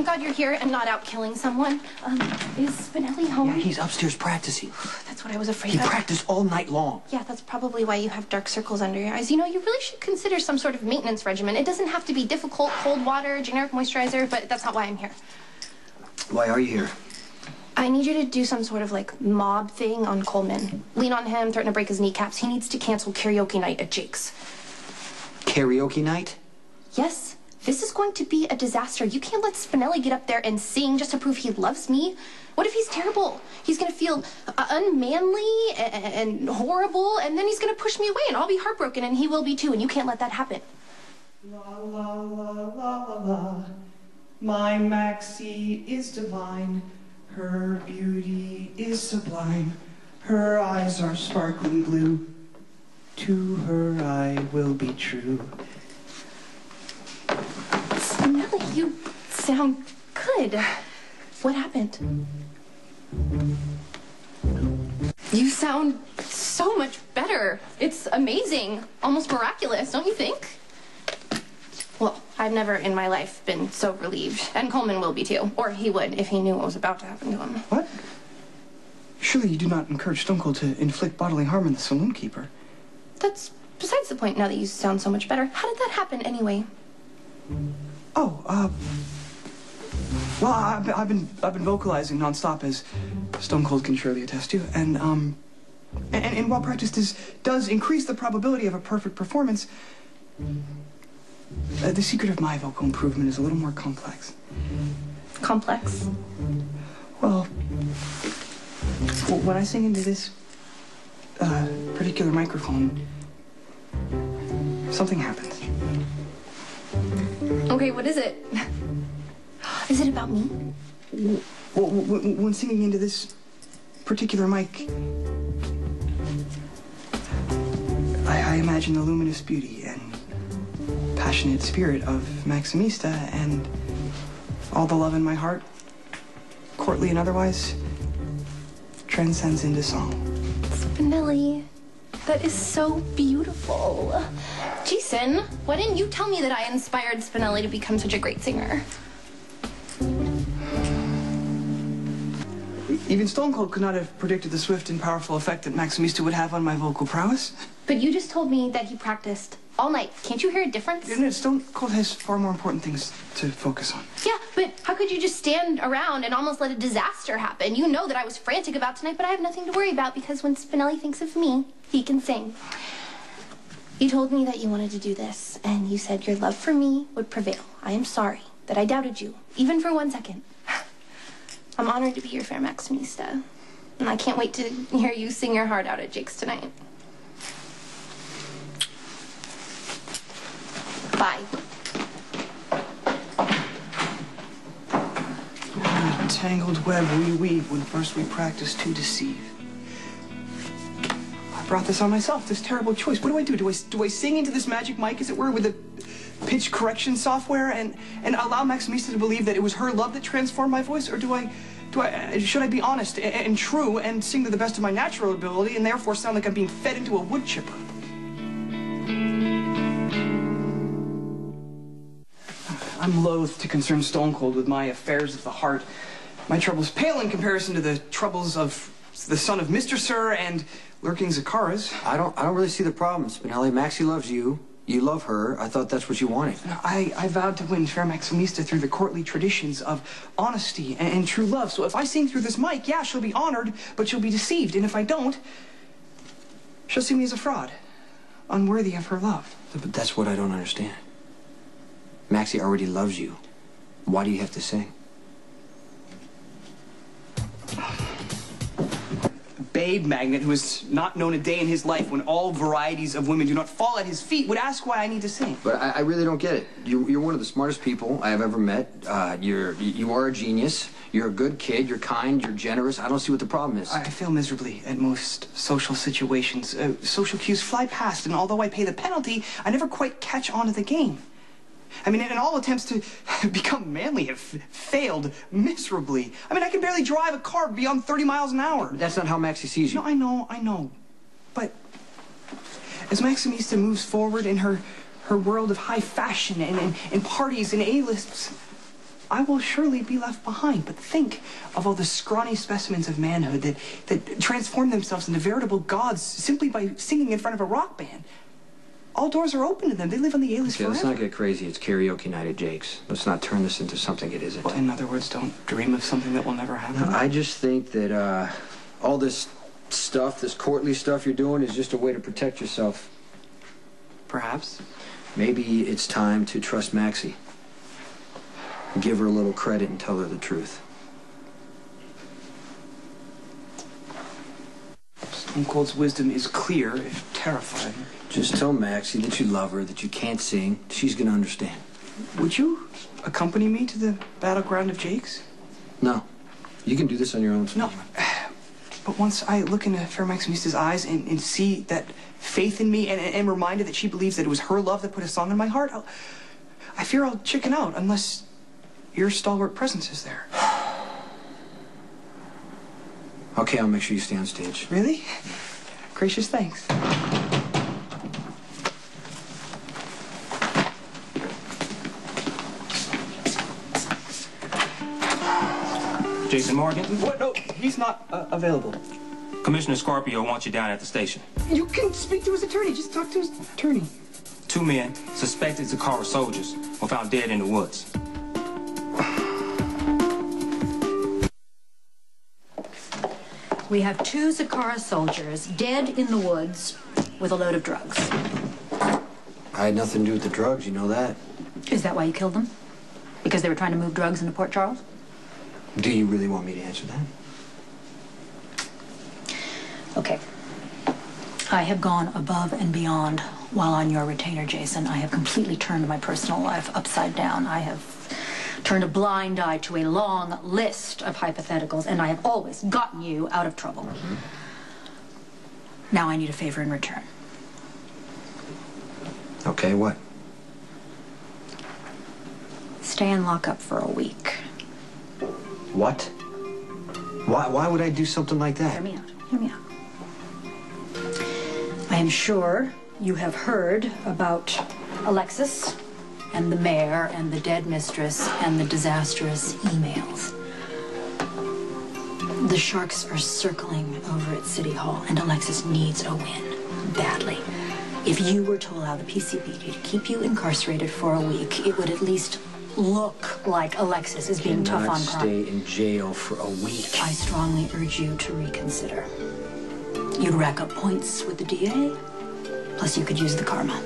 glad you're here and not out killing someone. Is Spinelli home? Yeah, he's upstairs practicing. That's what I was afraid He of. practiced all night long. Yeah, that's probably why you have dark circles under your eyes. You know, you really should consider some sort of maintenance regimen. It doesn't have to be difficult, cold water, generic moisturizer, but that's not why I'm here. Why are you here? I need you to do some sort of, like, mob thing on Coleman. Lean on him, threaten to break his kneecaps. He needs to cancel karaoke night at Jake's. Karaoke night? Yes. This is going to be a disaster. You can't let Spinelli get up there and sing just to prove he loves me. What if he's terrible? He's going to feel unmanly and horrible, and then he's going to push me away, and I'll be heartbroken, and he will be too, and you can't let that happen. La la la la la la. My Maxie is divine. Her beauty is sublime. Her eyes are sparkling blue. To her I will be true. Spinelli, you sound good. What happened? You sound so much better. It's amazing. Almost miraculous, don't you think? Well, I've never in my life been so relieved. And Coleman will be too. Or he would if he knew what was about to happen to him. What? Surely you do not encourage Stone Cold to inflict bodily harm on the saloon keeper. That's besides the point now that you sound so much better. How did that happen anyway? Oh, well, I've been vocalizing nonstop, as Stone Cold can surely attest to, and while practice does increase the probability of a perfect performance, the secret of my vocal improvement is a little more complex. Complex? Well, when I sing into this particular microphone, something happens. Okay, what is it? Is it about me? Well, when singing into this particular mic, I imagine the luminous beauty and passionate spirit of Maximista, and all the love in my heart, courtly and otherwise, transcends into song. Spinelli, that is so beautiful. Jason, why didn't you tell me that I inspired Spinelli to become such a great singer? Even Stone Cold could not have predicted the swift and powerful effect that Maximista would have on my vocal prowess. But you just told me that he practiced all night. Can't you hear a difference? Stone Cold has far more important things to focus on. Yeah, but how could you just stand around and almost let a disaster happen? You know that I was frantic about tonight, but I have nothing to worry about because when Spinelli thinks of me, he can sing. You told me that you wanted to do this, and you said your love for me would prevail. I am sorry that I doubted you, even for 1 second. I'm honored to be your fair Maximista, and I can't wait to hear you sing your heart out at Jake's tonight. Bye. A tangled web we weave when first we practice to deceive. I brought this on myself, this terrible choice. What do? Do I sing into this magic mic, as it were, with a pitch correction software and allow Maximista to believe that it was her love that transformed my voice? Or should I be honest and true and sing to the best of my natural ability and therefore sound like I'm being fed into a wood chipper? I'm loath to concern Stone Cold with my affairs of the heart. My troubles pale in comparison to the troubles of the son of Mr. Sir and lurking Zakara's. I don't really see the problem, Spinelli. Maxie loves you. You love her. I thought that's what you wanted. I vowed to win fair Maximista through the courtly traditions of honesty and true love. So if I sing through this mic, yeah, she'll be honored, but she'll be deceived. And if I don't, she'll see me as a fraud, unworthy of her love. But that's what I don't understand. Maxie already loves you. Why do you have to sing? Babe magnet, who has not known a day in his life when all varieties of women do not fall at his feet, would ask why I need to sing. But I really don't get it. You're one of the smartest people I have ever met. You are a genius. You're a good kid. You're kind. You're generous. I don't see what the problem is. I fail miserably at most social situations. Social cues fly past, and although I pay the penalty, I never quite catch on to the game. I mean, and all attempts to become manly have failed miserably. I mean, I can barely drive a car beyond 30 miles an hour. That's not how Maxie sees you. No, I know. But as Maximista moves forward in her world of high fashion and parties and A-lists, I will surely be left behind. But think of all the scrawny specimens of manhood that transform themselves into veritable gods simply by singing in front of a rock band. All doors are open to them. They live on the A-list forever. Let's not get crazy. It's karaoke night at Jake's. Let's not turn this into something it isn't. Well, in other words, don't dream of something that will never happen. No, I just think that all this stuff, this courtly stuff you're doing is just a way to protect yourself. Perhaps. Maybe it's time to trust Maxie. Give her a little credit and tell her the truth. Stone Cold's wisdom is clear, if terrifying. Just tell Maxie that you love her, that you can't sing. She's gonna understand. Would you accompany me to the battleground of Jake's? No. You can do this on your own. No. But once I look into Fair Maximista's eyes and see that faith in me and am reminded that she believes that it was her love that put a song in my heart, I fear I'll chicken out unless your stalwart presence is there. Okay, I'll make sure you stay on stage. Really? Gracious thanks. Jason Morgan? What? No, he's not available. Commissioner Scorpio wants you down at the station. You can speak to his attorney. Just talk to his attorney. 2 men, suspected Zakara soldiers, were found dead in the woods. We have 2 Zakara soldiers dead in the woods with a load of drugs. I had nothing to do with the drugs, you know that. Is that why you killed them? Because they were trying to move drugs into Port Charles? Do you really want me to answer that? Okay. I have gone above and beyond while on your retainer, Jason. I have completely turned my personal life upside down. I have turned a blind eye to a long list of hypotheticals, and I have always gotten you out of trouble. Mm-hmm. Now I need a favor in return. Okay, what? Stay in lockup for a week. What? Why would I do something like that? Hear me out. Hear me out. I am sure you have heard about Alexis and the mayor and the dead mistress and the disastrous emails. The sharks are circling over at City Hall, and Alexis needs a win badly. If you were to allow the PCPD to keep you incarcerated for a week, it would at least look like Alexis is being tough on crime. Stay in jail for a week. I strongly urge you to reconsider. You'd rack up points with the DA, plus you could use the karma.